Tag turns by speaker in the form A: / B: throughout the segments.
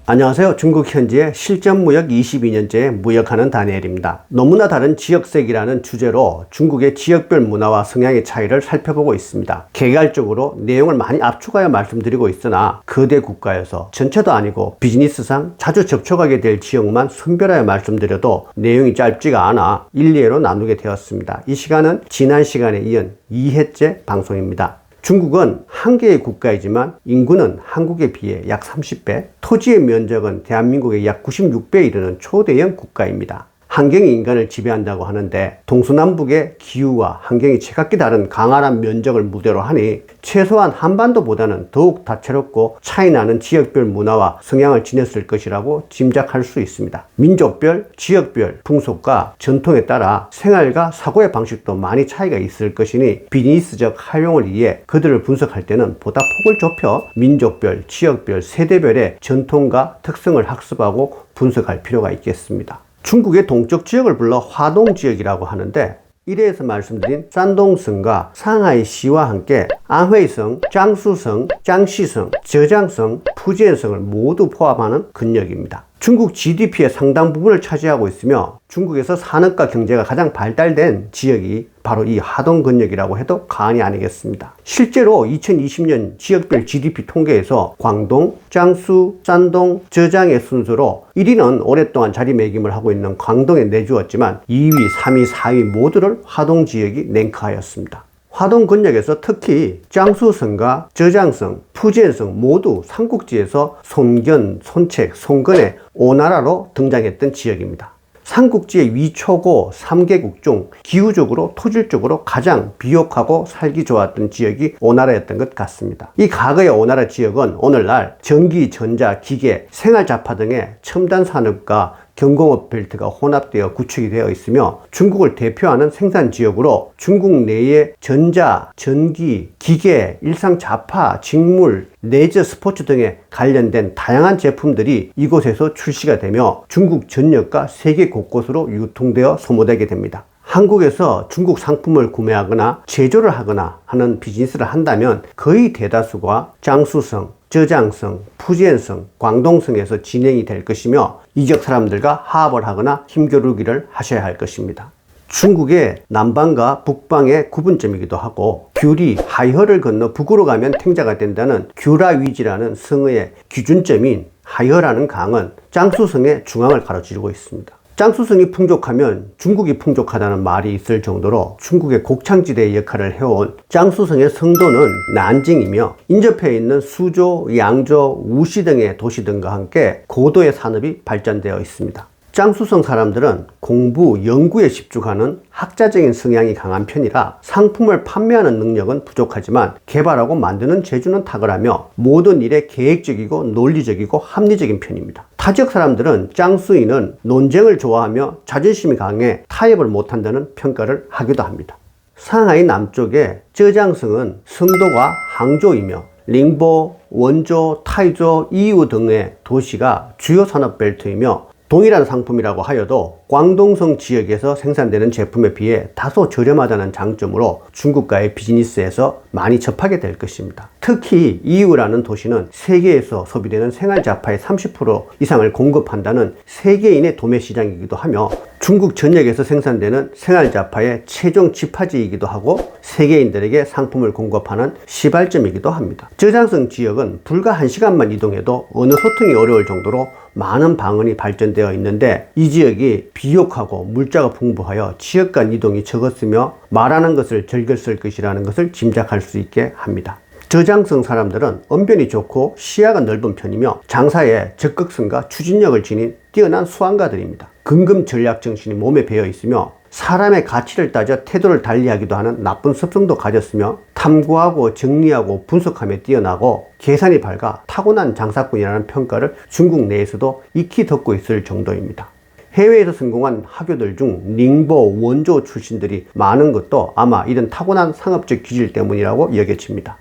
A: 안녕하세요. 중국 현지의 실전무역 22년째 무역하는 다니엘입니다. 너무나 다른 지역색이라는 주제로 중국의 지역별 문화와 성향의 차이를 살펴보고 있습니다. 개괄적으로 내용을 많이 압축하여 말씀드리고 있으나 거대 국가여서 전체도 아니고 비즈니스상 자주 접촉하게 될 지역만 선별하여 말씀드려도 내용이 짧지가 않아 1~2회로 나누게 되었습니다. 이 시간은 지난 시간에 이은 2회째 방송입니다. 중국은 한 개의 국가이지만 인구는 한국에 비해 약 30배, 토지의 면적은 대한민국의 약 96배에 이르는 초대형 국가입니다. 환경이 인간을 지배한다고 하는데 동서남북의 기후와 환경이 제각기 다른 강활한 면적을 무대로 하니 최소한 한반도보다는 더욱 다채롭고 차이나는 지역별 문화와 성향을 지녔을 것이라고 짐작할 수 있습니다. 민족별, 지역별 풍속과 전통에 따라 생활과 사고의 방식도 많이 차이가 있을 것이니 비즈니스적 활용을 위해 그들을 분석할 때는 보다 폭을 좁혀 민족별, 지역별, 세대별의 전통과 특성을 학습하고 분석할 필요가 있겠습니다. 중국의 동쪽 지역을 불러 화동지역이라고 하는데 이래에서 말씀드린 산동성과 상하이시와 함께 안회성, 장수성, 장시성, 저장성, 푸젠성을 모두 포함하는 근역입니다. 중국 GDP의 상당 부분을 차지하고 있으며 중국에서 산업과 경제가 가장 발달된 지역이 바로 이 하동 근역이라고 해도 과언이 아니겠습니다. 실제로 2020년 지역별 GDP 통계에서 광동, 장수, 산동, 저장의 순서로 1위는 오랫동안 자리매김을 하고 있는 광동에 내주었지만 2위, 3위, 4위 모두를 하동 지역이 랭크하였습니다. 화동 근역에서 특히 장수성과 저장성, 푸젠성 모두 삼국지에서 손견, 손책, 송건의 5나라로 등장했던 지역입니다. 삼국지의 위초고 3개국 중 기후적으로 토질적으로 가장 비옥하고 살기 좋았던 지역이 오나라였던 것 같습니다. 이 과거의 오나라 지역은 오늘날 전기, 전자, 기계, 생활자파 등의 첨단 산업과 경공업 벨트가 혼합되어 구축이 되어 있으며 중국을 대표하는 생산 지역으로 중국 내의 전자, 전기, 기계, 일상자파, 직물, 레저, 스포츠 등에 관련된 다양한 제품들이 이곳에서 출시가 되며 중국 전역과 세계 곳곳으로 유통되어 소모되게 됩니다. 한국에서 중국 상품을 구매하거나 제조를 하거나 하는 비즈니스를 한다면 거의 대다수가 장수성, 저장성, 푸젠성, 광동성에서 진행이 될 것이며 이 지역 사람들과 화합을 하거나 힘겨루기를 하셔야 할 것입니다. 중국의 남방과 북방의 구분점이기도 하고 귤이 하이허를 건너 북으로 가면 탱자가 된다는 귤라위지라는 성어의 기준점인 하이허라는 강은 장수성의 중앙을 가로지르고 있습니다. 장수성이 풍족하면 중국이 풍족하다는 말이 있을 정도로 중국의 곡창지대의 역할을 해온 장수성의 성도는 난징이며 인접해 있는 수조, 양조, 우시 등의 도시 등과 함께 고도의 산업이 발전되어 있습니다. 장수성 사람들은 공부, 연구에 집중하는 학자적인 성향이 강한 편이라 상품을 판매하는 능력은 부족하지만 개발하고 만드는 재주는 탁월하며 모든 일에 계획적이고 논리적이고 합리적인 편입니다. 타 지역 사람들은 장수인은 논쟁을 좋아하며 자존심이 강해 타협을 못한다는 평가를 하기도 합니다. 상하이 남쪽의 저장성은 성도가 항조이며 링보, 원조, 타이조, 이유 등의 도시가 주요 산업 벨트이며 동일한 상품이라고 하여도 광동성 지역에서 생산되는 제품에 비해 다소 저렴하다는 장점으로 중국과의 비즈니스에서 많이 접하게 될 것입니다. 특히 이유라는 도시는 세계에서 소비되는 생활자파의 30% 이상을 공급한다는 세계인의 도매 시장이기도 하며 중국 전역에서 생산되는 생활자파의 최종 집화지이기도 하고 세계인들에게 상품을 공급하는 시발점이기도 합니다. 저장성 지역은 불과 1시간만 이동해도 어느 소통이 어려울 정도로 많은 방언이 발전되어 있는데 이 지역이 비옥하고 물자가 풍부하여 지역 간 이동이 적었으며 말하는 것을 즐겼을 것이라는 것을 짐작할 수 있게 합니다. 저장성 사람들은 언변이 좋고 시야가 넓은 편이며 장사에 적극성과 추진력을 지닌 뛰어난 수완가들입니다. 금금 전략 정신이 몸에 배어 있으며 사람의 가치를 따져 태도를 달리하기도 하는 나쁜 습성도 가졌으며 탐구하고 정리하고 분석함에 뛰어나고 계산이 밝아 타고난 장사꾼이라는 평가를 중국 내에서도 익히 듣고 있을 정도입니다. 해외에서 성공한 학교들 중 닝보, 원조 출신들이 많은 것도 아마 이런 타고난 상업적 기질 때문이라고 여겨집니다.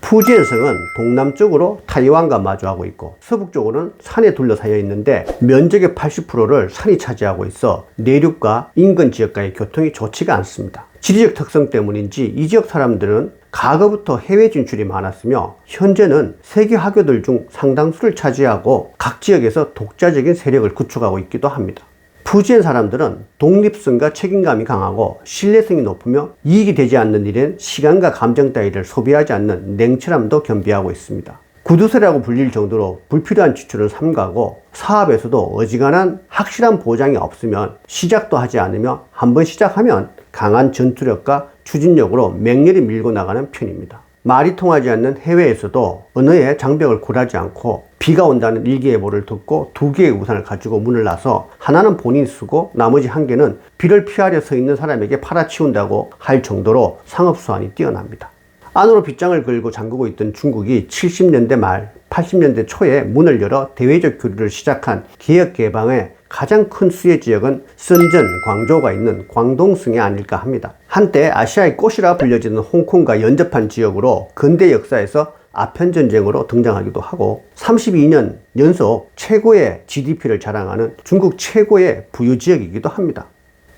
A: 푸지엔성은 동남쪽으로 타이완과 마주하고 있고 서북쪽으로는 산에 둘러싸여 있는데 면적의 80%를 산이 차지하고 있어 내륙과 인근 지역과의 교통이 좋지가 않습니다. 지리적 특성 때문인지 이 지역 사람들은 과거부터 해외 진출이 많았으며 현재는 세계 화교들 중 상당수를 차지하고 각 지역에서 독자적인 세력을 구축하고 있기도 합니다. 푸지엔 사람들은 독립성과 책임감이 강하고 신뢰성이 높으며 이익이 되지 않는 일엔 시간과 감정 따위를 소비하지 않는 냉철함도 겸비하고 있습니다. 구두쇠라고 불릴 정도로 불필요한 지출을 삼가고 사업에서도 어지간한 확실한 보장이 없으면 시작도 하지 않으며 한번 시작하면 강한 전투력과 추진력으로 맹렬히 밀고 나가는 편입니다. 말이 통하지 않는 해외에서도 언어의 장벽을 굴하지 않고 비가 온다는 일기예보를 듣고 2개의 우산을 가지고 문을 나서 하나는 본인이 쓰고 나머지 1개는 비를 피하려 서 있는 사람에게 팔아치운다고 할 정도로 상업수완이 뛰어납니다. 안으로 빗장을 걸고 잠그고 있던 중국이 70년대 말 80년대 초에 문을 열어 대외적 교류를 시작한 개혁 개방의 가장 큰 수혜 지역은 선전, 광저우가 있는 광동성이 아닐까 합니다. 한때 아시아의 꽃이라 불려지는 홍콩과 연접한 지역으로 근대 역사에서 아편전쟁으로 등장하기도 하고 32년 연속 최고의 GDP를 자랑하는 중국 최고의 부유지역이기도 합니다.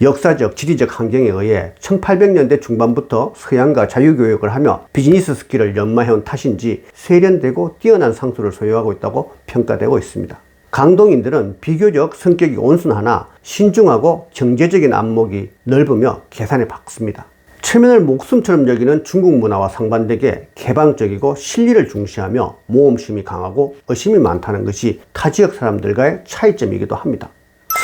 A: 역사적, 지리적 환경에 의해 1800년대 중반부터 서양과 자유교역을 하며 비즈니스 스킬을 연마해온 탓인지 세련되고 뛰어난 상수를 소유하고 있다고 평가되고 있습니다. 강동인들은 비교적 성격이 온순하나 신중하고 경제적인 안목이 넓으며 계산에 박습니다. 체면을 목숨처럼 여기는 중국 문화와 상반되게 개방적이고 실리를 중시하며 모험심이 강하고 의심이 많다는 것이 타 지역 사람들과의 차이점이기도 합니다.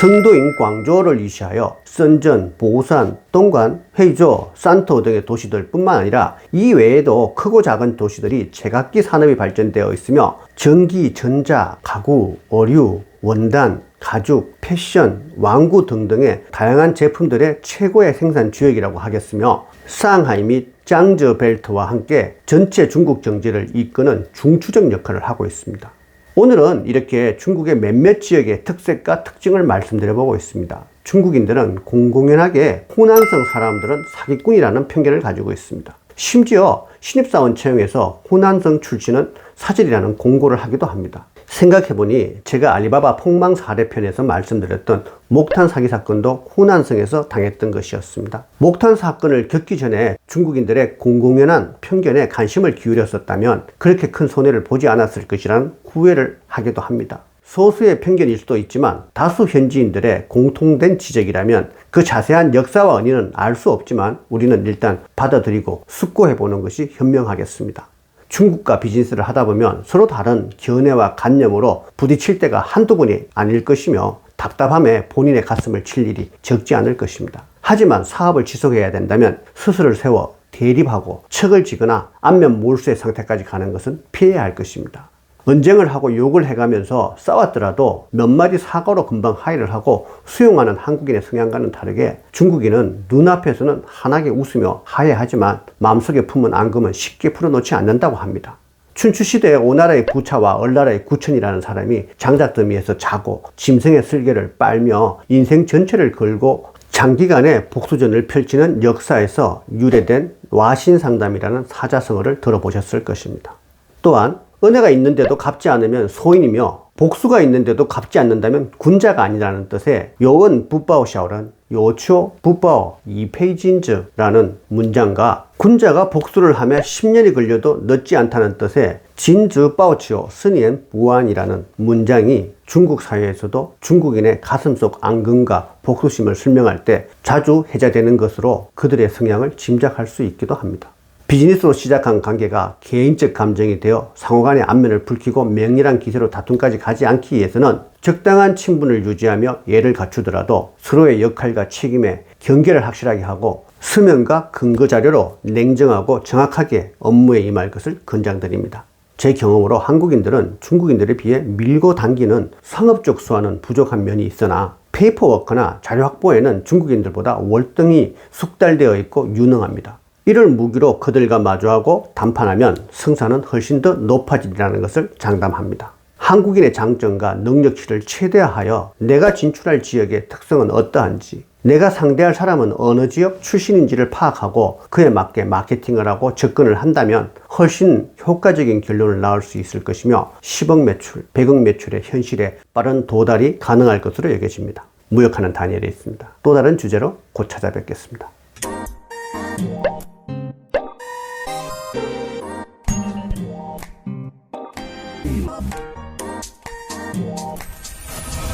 A: 성도인 광저우를 이시하여 선전, 보산, 동관, 회이조, 산토 등의 도시들 뿐만 아니라 이 외에도 크고 작은 도시들이 제각기 산업이 발전되어 있으며 전기, 전자, 가구, 어류, 원단, 가죽, 패션, 왕구 등등의 다양한 제품들의 최고의 생산 주역이라고 하겠으며 상하이 및 짱저 벨트와 함께 전체 중국 경제를 이끄는 중추적 역할을 하고 있습니다. 오늘은 이렇게 중국의 몇몇 지역의 특색과 특징을 말씀드려보고 있습니다. 중국인들은 공공연하게 호난성 사람들은 사기꾼이라는 편견을 가지고 있습니다. 심지어 신입사원 채용에서 호난성 출신은 사절이라는 공고를 하기도 합니다. 생각해보니 제가 알리바바 폭망 사례편에서 말씀드렸던 목탄 사기 사건도 호난성에서 당했던 것이었습니다. 목탄 사건을 겪기 전에 중국인들의 공공연한 편견에 관심을 기울였었다면 그렇게 큰 손해를 보지 않았을 것이라는 후회를 하기도 합니다. 소수의 편견일 수도 있지만 다수 현지인들의 공통된 지적이라면 그 자세한 역사와 원인은 알 수 없지만 우리는 일단 받아들이고 숙고해보는 것이 현명하겠습니다. 중국과 비즈니스를 하다 보면 서로 다른 견해와 관념으로 부딪힐 때가 한두 번이 아닐 것이며 답답함에 본인의 가슴을 칠 일이 적지 않을 것입니다. 하지만 사업을 지속해야 된다면 스스로를 세워 대립하고 척을 지거나 안면 몰수의 상태까지 가는 것은 피해야 할 것입니다. 언쟁을 하고 욕을 해가면서 싸웠더라도 몇 마디 사과로 금방 화해를 하고 수용하는 한국인의 성향과는 다르게 중국인은 눈앞에서는 환하게 웃으며 화해하지만 마음속에 품은 앙금은 쉽게 풀어놓지 않는다고 합니다. 춘추시대에 오나라의 부차와 얼나라의 구천이라는 사람이 장작더미에서 자고 짐승의 쓸개를 빨며 인생 전체를 걸고 장기간의 복수전을 펼치는 역사에서 유래된 와신상담이라는 사자성어를 들어보셨을 것입니다. 또한 은혜가 있는데도 갚지 않으면 소인이며 복수가 있는데도 갚지 않는다면 군자가 아니라는 뜻의 요은 부바오샤오는 요초 부바오 이페이진즈라는 문장과 군자가 복수를 하며 10년이 걸려도 늦지 않다는 뜻의 진즈 바오치오 스니엔 부안이라는 문장이 중국 사회에서도 중국인의 가슴속 앙금과 복수심을 설명할 때 자주 해자되는 것으로 그들의 성향을 짐작할 수 있기도 합니다. 비즈니스로 시작한 관계가 개인적 감정이 되어 상호간의 안면을 붉히고 맹렬한 기세로 다툼까지 가지 않기 위해서는 적당한 친분을 유지하며 예를 갖추더라도 서로의 역할과 책임에 경계를 확실하게 하고 서면과 근거 자료로 냉정하고 정확하게 업무에 임할 것을 권장드립니다. 제 경험으로 한국인들은 중국인들에 비해 밀고 당기는 상업적 수완은 부족한 면이 있으나 페이퍼워크나 자료 확보에는 중국인들보다 월등히 숙달되어 있고 유능합니다. 이를 무기로 그들과 마주하고 담판하면 성사는 훨씬 더 높아지리라는 것을 장담합니다. 한국인의 장점과 능력치를 최대화하여 내가 진출할 지역의 특성은 어떠한지, 내가 상대할 사람은 어느 지역 출신인지를 파악하고 그에 맞게 마케팅을 하고 접근을 한다면 훨씬 효과적인 결론을 낳을 수 있을 것이며 10억 매출, 100억 매출의 현실에 빠른 도달이 가능할 것으로 여겨집니다. 무역하는 다니엘이 있습니다. 또 다른 주제로 곧 찾아뵙겠습니다.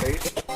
B: Okay.